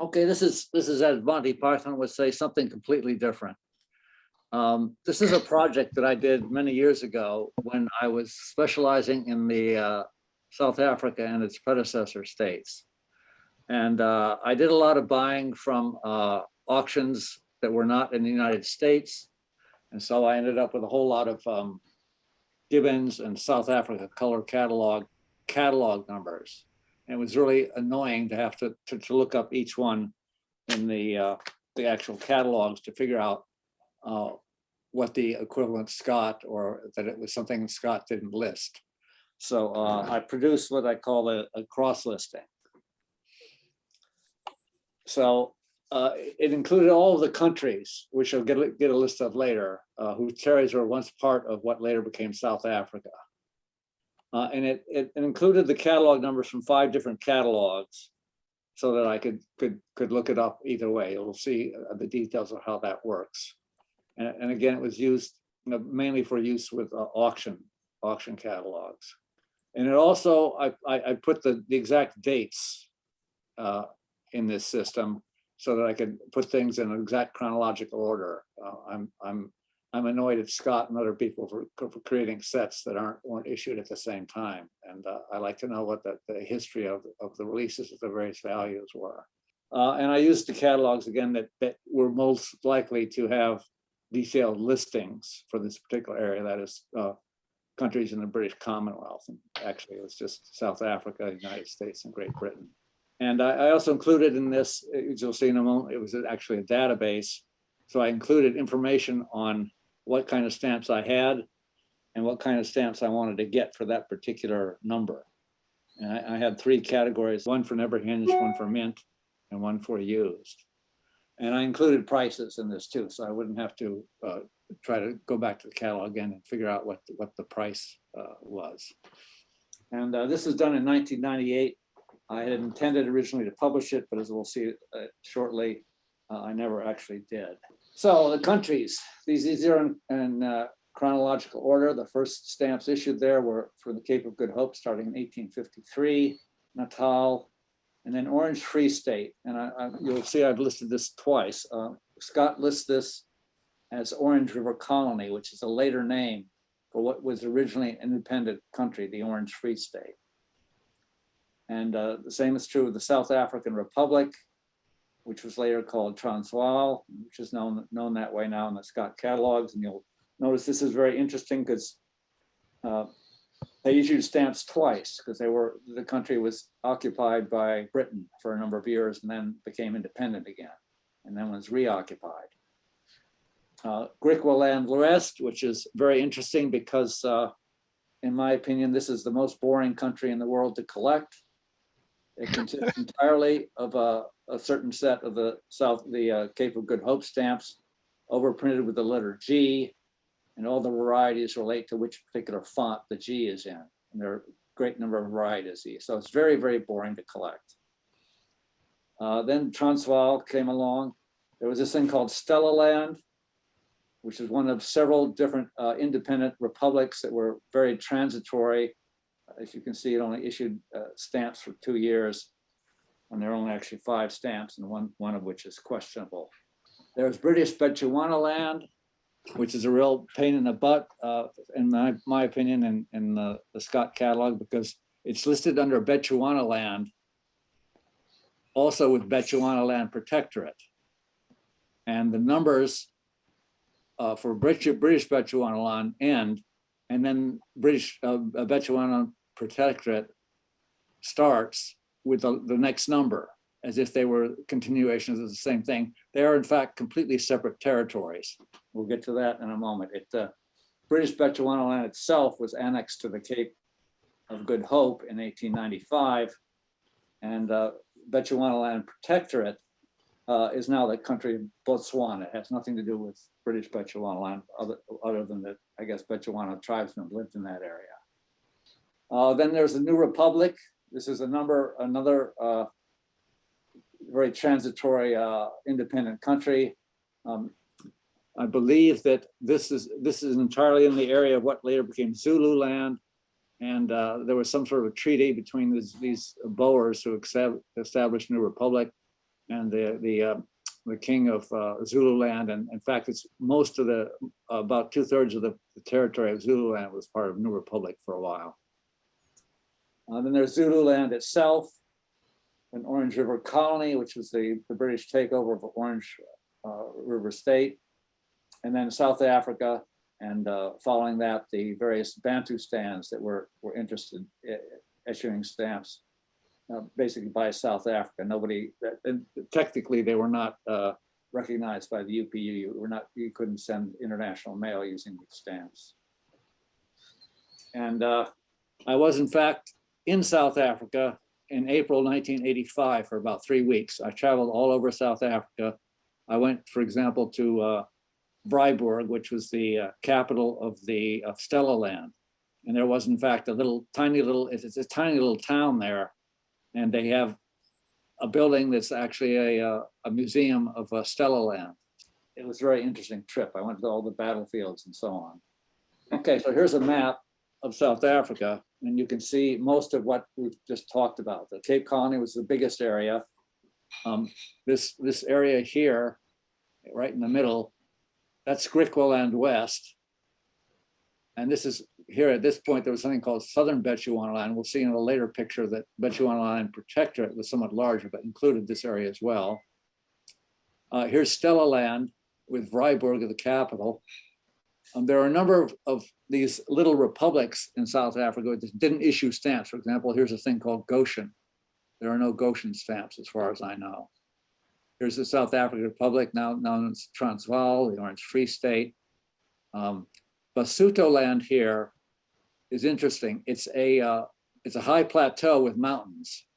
Okay, this is as Monty Python would say, something completely different. This is a project that I did many years ago when I was specializing in the South Africa and its predecessor states. And I did a lot of buying from auctions that were not in the United States. And so I ended up with a whole lot of Gibbons and South Africa color catalog numbers. And it was really annoying to have to look up each one in the actual catalogs to figure out what the equivalent Scott, or that it was something Scott didn't list. So I produced what I call a cross listing. So it included all of the countries, which I'll get a list of later, whose territories were once part of what later became South Africa. And it included the catalog numbers from 5 different catalogs, so that I could look it up either way. You'll see the details of how that works. And again, it was used mainly for use with auction catalogs. And it also, I put the exact dates in this system so that I could put things in an exact chronological order. I'm annoyed at Scott and other people for creating sets that weren't issued at the same time. And I like to know what the history of the releases of the various values were. And I used the catalogs again that were most likely to have detailed listings for this particular area, that is countries in the British Commonwealth. And actually it was just South Africa, United States, and Great Britain. And I also included in this, as you'll see in a moment, it was actually a database. So I included information on what kind of stamps I had and what kind of stamps I wanted to get for that particular number. And I had 3 categories, one for never hinged, one for mint, and one for used. And I included prices in this too, so I wouldn't have to try to go back to the catalog again and figure out what the price was. And this was done in 1998. I had intended originally to publish it, but as we'll see shortly, I never actually did. So the countries, these are in chronological order. The first stamps issued there were for the Cape of Good Hope starting in 1853, Natal, and then Orange Free State. And you'll see I've listed this twice. Scott lists this as Orange River Colony, which is a later name for what was originally an independent country, the Orange Free State. And the same is true of the South African Republic, which was later called Transvaal, which is known that way now in the Scott catalogs. And you'll notice this is very interesting because they issued stamps twice, because the country was occupied by Britain for a number of years and then became independent again, and then was reoccupied. Griqualand West, which is very interesting because in my opinion, this is the most boring country in the world to collect. It consists entirely of a certain set of the Cape of Good Hope stamps, overprinted with the letter G, and all the varieties relate to which particular font the G is in. And there are a great number of varieties. So it's very, very boring to collect. Then Transvaal came along. There was this thing called Stellaland, which is one of several different independent republics that were very transitory. As you can see, it only issued stamps for 2 years, and there are only actually 5 stamps, and one of which is questionable. There's British Bechuanaland, which is a real pain in the butt, in my opinion, in the Scott catalog, because it's listed under Bechuanaland, also with Bechuanaland Protectorate. And the numbers for British Bechuanaland end, and then British Bechuanaland Protectorate starts with the next number, as if they were continuations of the same thing. They are in fact completely separate territories. We'll get to that in a moment. British Bechuanaland itself was annexed to the Cape of Good Hope in 1895, and Bechuanaland Protectorate is now the country of Botswana. It has nothing to do with British Bechuanaland, other than that, I guess Bechuana tribesmen lived in that area. Then there's the New Republic. This is another very transitory independent country. I believe that this is entirely in the area of what later became Zululand, and there was some sort of a treaty between these Boers who established New Republic and the king of Zululand, and in fact, it's most of the about 2/3 of the territory of Zululand was part of New Republic for a while. Then there's Zululand itself, an Orange River colony, which was the British takeover of Orange River State, and then South Africa, and following that, the various Bantu stands that were interested in issuing stamps, basically by South Africa. Nobody, and technically, they were not recognized by the UPU. You couldn't send international mail using these stamps. And I was, in fact, in South Africa in April 1985 for about 3 weeks. I traveled all over South Africa. I went, for example, to Vryburg, which was the capital of Stellaland. And there was, in fact, it's a tiny little town there. And they have a building that's actually a museum of Stellaland. It was a very interesting trip. I went to all the battlefields and so on. Okay, so here's a map of South Africa, and you can see most of what we've just talked about. The Cape Colony was the biggest area. This area here, right in the middle, that's Griqualand West. And this is here at this point, there was something called Southern Bechuanaland. We'll see in a later picture that Bechuanaland Protectorate was somewhat larger, but included this area as well. Here's Stellaland with Vryburg as the capital. There are a number of these little republics in South Africa that didn't issue stamps. For example, here's a thing called Goshen. There are no Goshen stamps as far as I know. Here's the South African Republic, now known as Transvaal, the Orange Free State. Bophuthatswana here is interesting. It's a high plateau with mountains,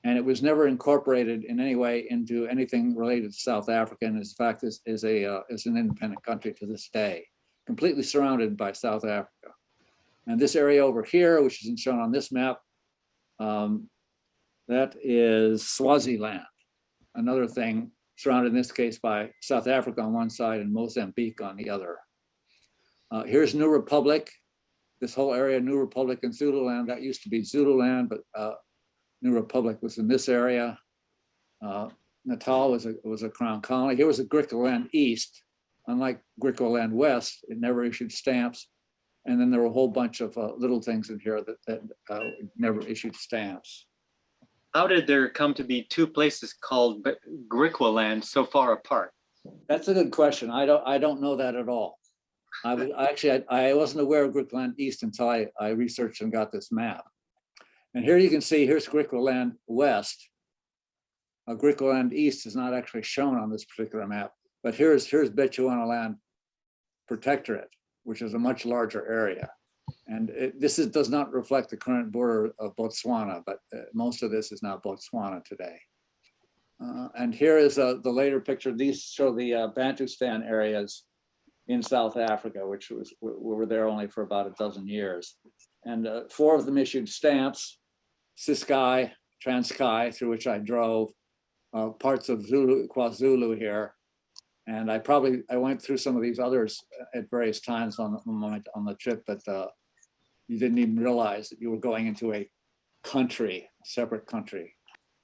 and it was never incorporated in any way into anything related to South Africa, and in fact is an independent country to this day, completely surrounded by South Africa. And this area over here, which isn't shown on this map, that is Swaziland, another thing surrounded in this case by South Africa on one side and Mozambique on the other. Here's New Republic, this whole area, New Republic and Zululand. That used to be Zululand, but New Republic was in this area. Natal was a crown colony. Here was a Griqualand East. Unlike Griqualand West, it never issued stamps. And then there were a whole bunch of little things in here that never issued stamps. How did there come to be two places called Griqualand so far apart? That's a good question. I don't know that at all. I wasn't aware of Griqualand East until I researched and got this map. And here you can see, here's Griqualand West. Griqualand East is not actually shown on this particular map, but here's Bechuanaland Protectorate, which is a much larger area. And this does not reflect the current border of Botswana, but most of this is now Botswana today. And here is the later picture. These show the Bantustan areas in South Africa, which we were there only for about a dozen years. And 4 of them issued stamps: Ciskei, Transkei, through which I drove, parts of KwaZulu here. And I went through some of these others at various times on the trip, but you didn't even realize that you were going into a country, a separate country.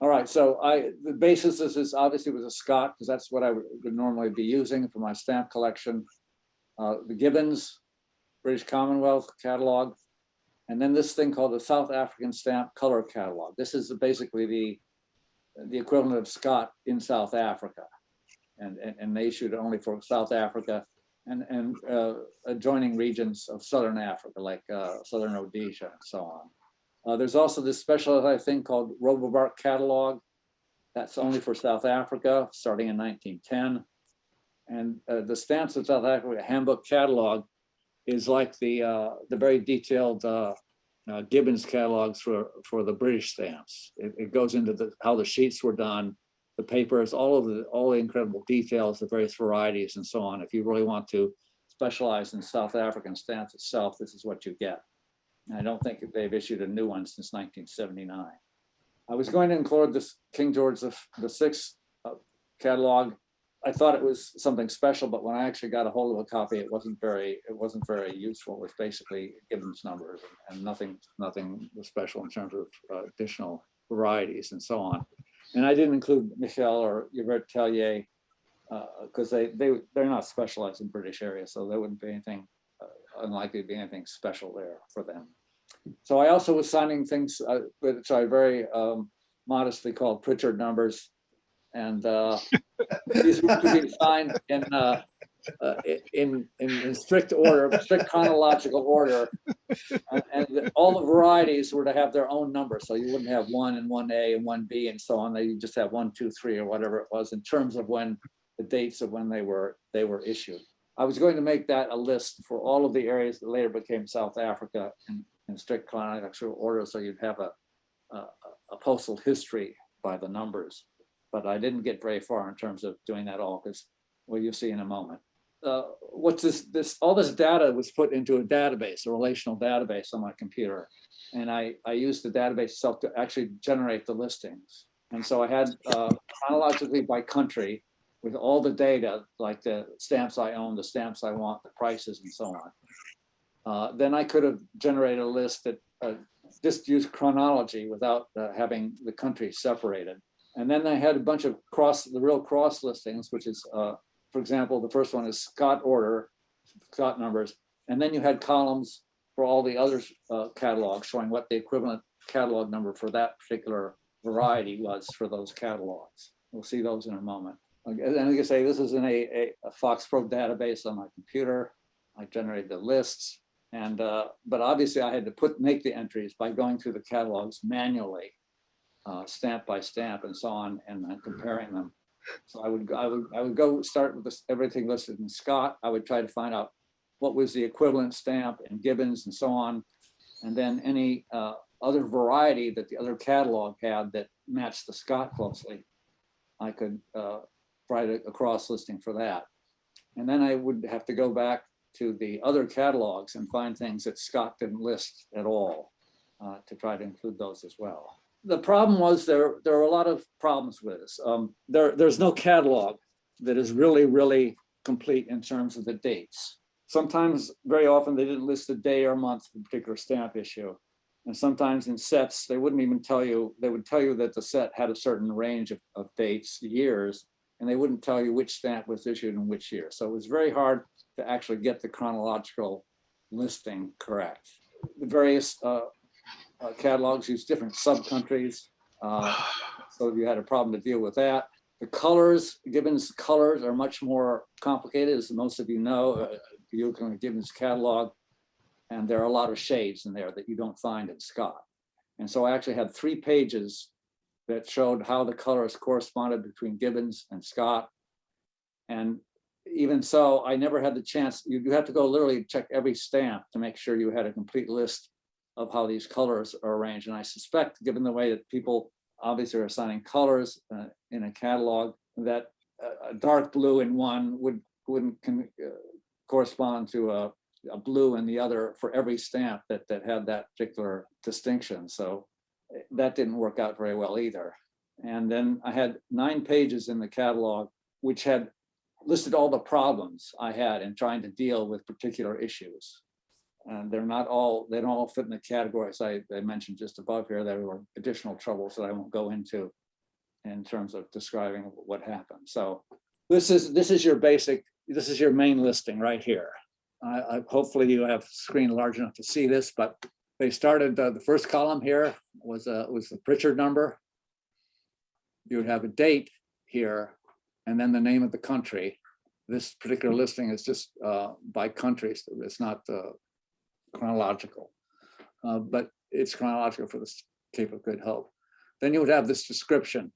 All right, so the basis of this obviously was a Scot, because that's what I would normally be using for my stamp collection. The Gibbons, British Commonwealth catalog, and then this thing called the South African Stamp Color Catalog. This is basically the equivalent of Scot in South Africa. And they issued it only for South Africa and adjoining regions of Southern Africa, like Southern Rhodesia and so on. There's also this specialized thing called Robemark catalog. That's only for South Africa, starting in 1910. And the Stamps of South Africa Handbook Catalog is like the very detailed Gibbons catalogs for the British stamps. It goes into how the sheets were done, the papers, all the incredible details, the various varieties and so on. If you really want to specialize in South African stamps itself, this is what you get. And I don't think they've issued a new one since 1979. I was going to include this King George VI catalog. I thought it was something special, but when I actually got a hold of a copy, it wasn't very useful. It was basically Gibbons numbers and nothing special in terms of additional varieties and so on. And I didn't include Michel or Hubert Tellier because they're not specialized in British areas, so there wouldn't be anything, unlikely to be anything special there for them. So I also was signing things which I very modestly called Pritchard numbers, and these were to be signed in strict order, strict chronological order, and all the varieties were to have their own number. So you wouldn't have 1 and 1A and 1B and so on. You just have 1, 2, 3 or whatever it was in terms of when the dates of when they were issued. I was going to make that a list for all of the areas that later became South Africa in strict chronological order, so you'd have a postal history by the numbers. But I didn't get very far in terms of doing that all, because, well, you'll see in a moment. What's all this data was put into a database, a relational database on my computer. And I used the database itself to actually generate the listings. And so I had chronologically by country with all the data, like the stamps I own, the stamps I want, the prices and so on. Then I could have generated a list that just used chronology without having the country separated. And then I had a bunch of the real cross listings, which is, for example, the first one is Scott order, Scott numbers. And then you had columns for all the other catalogs showing what the equivalent catalog number for that particular variety was for those catalogs. We'll see those in a moment. And like I say, this is in a FoxPro database on my computer. I generated the lists. And but obviously I had to make the entries by going through the catalogs manually, stamp by stamp and so on, and comparing them. So I would go start with everything listed in Scott. I would try to find out what was the equivalent stamp in Gibbons and so on, and then any other variety that the other catalog had that matched the Scott closely. I could write a cross listing for that, and then I would have to go back to the other catalogs and find things that Scott didn't list at all to try to include those as well. The problem was there are a lot of problems with this. There's no catalog that is really complete in terms of the dates. Sometimes, very often, they didn't list the day or month of a particular stamp issue. And sometimes in sets, they wouldn't even tell you, they would tell you that the set had a certain range of dates, years, and they wouldn't tell you which stamp was issued in which year. So it was very hard to actually get the chronological listing correct. The various catalogs use different sub-countries. So you had a problem to deal with that. The colors, Gibbons colors are much more complicated, as most of you know. You look at Gibbons catalog, and there are a lot of shades in there that you don't find in Scott. And so I actually had 3 pages that showed how the colors corresponded between Gibbons and Scott. And even so, I never had the chance. You have to go literally check every stamp to make sure you had a complete list of how these colors are arranged. And I suspect, given the way that people obviously are assigning colors in a catalog, that a dark blue in one wouldn't correspond to a blue in the other for every stamp that had that particular distinction. So that didn't work out very well either. And then I had 9 pages in the catalog, which had listed all the problems I had in trying to deal with particular issues. And they don't all fit in the categories I mentioned just above here. There were additional troubles that I won't go into in terms of describing what happened. So this is your main listing right here. Hopefully you have a screen large enough to see this, but they started, the first column here was the Pritchard number. You would have a date here, and then the name of the country. This particular listing is just by country, so it's not chronological, but it's chronological for the Cape of Good Hope. Then you would have this description,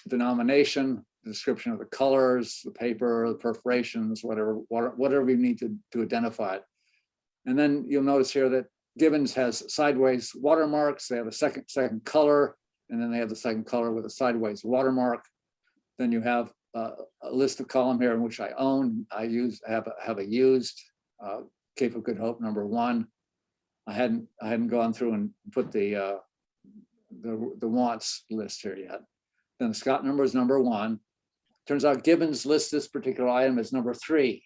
denomination, the description of the colors, the paper, the perforations, whatever you need to identify it. And then you'll notice here that Gibbons has sideways watermarks. They have a second color, and then they have the second color with a sideways watermark. Then you have a list of column here in which I own. I have a used Cape of Good Hope number 1. I hadn't gone through and put the wants list here yet. Then the Scott number is number 1. Turns out Gibbons lists this particular item as number 3.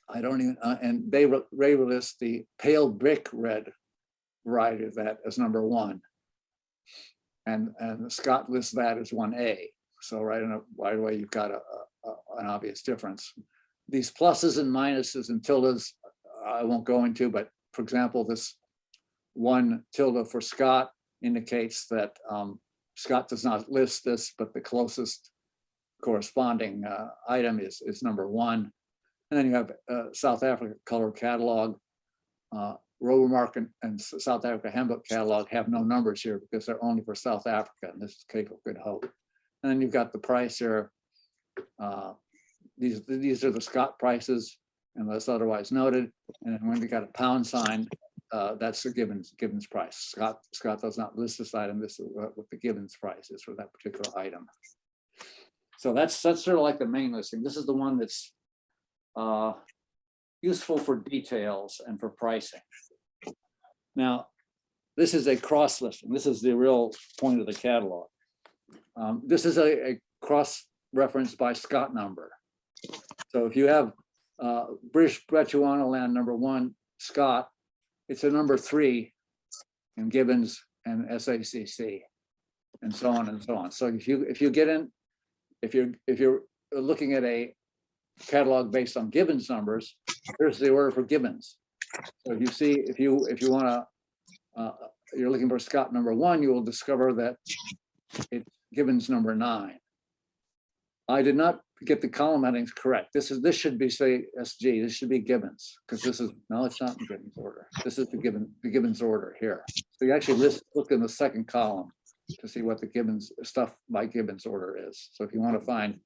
I don't even, and they list the pale brick red variety of that as number 1. and Scott lists that as 1A. So right away, you've got an obvious difference. These pluses and minuses and tildes, I won't go into, but for example, this 1 tilde for Scott indicates that Scott does not list this, but the closest corresponding item is number 1. And then you have South Africa color catalog. Robemark and South Africa handbook catalog have no numbers here because they're only for South Africa, and this is Cape of Good Hope. And then you've got the price here. These are the Scott prices, unless otherwise noted. And then when you got a pound sign, that's the Gibbons price. Scott does not list this item. This is what the Gibbons price is for that particular item. So that's sort of like the main listing. This is the one that's useful for details and for pricing. Now, this is a cross listing. This is the real point of the catalog. This is a cross reference by Scott number. So if you have British Bechuanaland number 1 Scott, it's a number 3 in Gibbons and SACC, and so on and so on. So if you get in, if you're looking at a catalog based on Gibbons numbers, here's the order for Gibbons. So if you see, if you want to, you're looking for Scott number 1, you will discover that it's Gibbons number 9. I did not get the column headings correct. This should be, say, SG. This should be Gibbons, because this is, no, it's not in Gibbons order. This is the Gibbons order here. So you actually look in the second column to see what the Gibbons stuff by Gibbons order is. So if you want to find,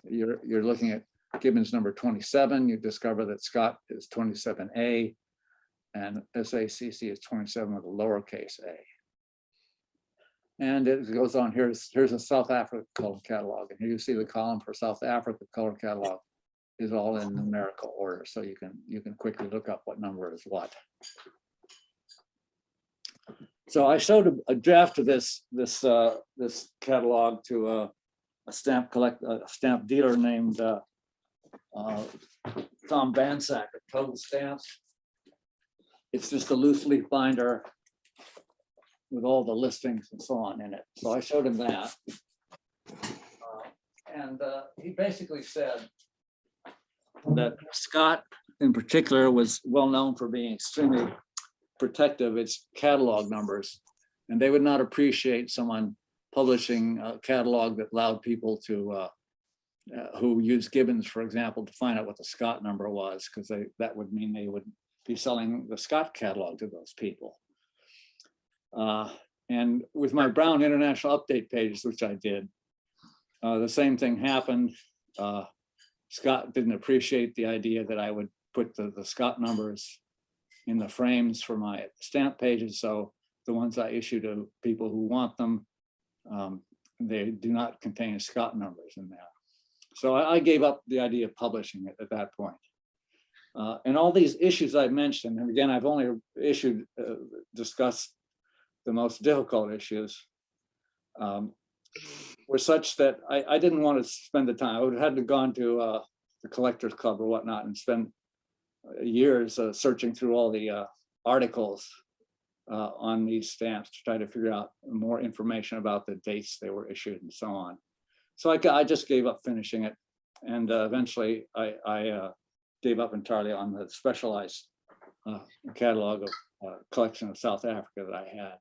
you're looking at Gibbons number 27, you discover that Scott is 27A and SACC is 27 with a lowercase a. And it goes on, here's a South Africa color catalog. And here you see the column for South Africa color catalog is all in numerical order. So you can quickly look up what number is what. So I showed a draft of this catalog to a stamp dealer named Tom Bansack at Total Stamps. It's just a loose leaf binder with all the listings and so on in it. So I showed him that. And he basically said that Scott in particular was well known for being extremely protective of its catalog numbers. And they would not appreciate someone publishing a catalog that allowed people to, who used Gibbons, for example, to find out what the Scott number was, because that would mean they would be selling the Scott catalog to those people. And with my Brown International Update pages, which I did, the same thing happened. Scott didn't appreciate the idea that I would put the Scott numbers in the frames for my stamp pages. So the ones I issue to people who want them, they do not contain Scott numbers in there. So I gave up the idea of publishing it at that point. And all these issues I mentioned, and again, I've only discussed the most difficult issues, were such that I didn't want to spend the time. I would have had to gone to the Collectors Club or whatnot and spend years searching through all the articles on these stamps to try to figure out more information about the dates they were issued and so on. So I just gave up finishing it, and eventually I gave up entirely on the specialized catalog of collection of South Africa that I had.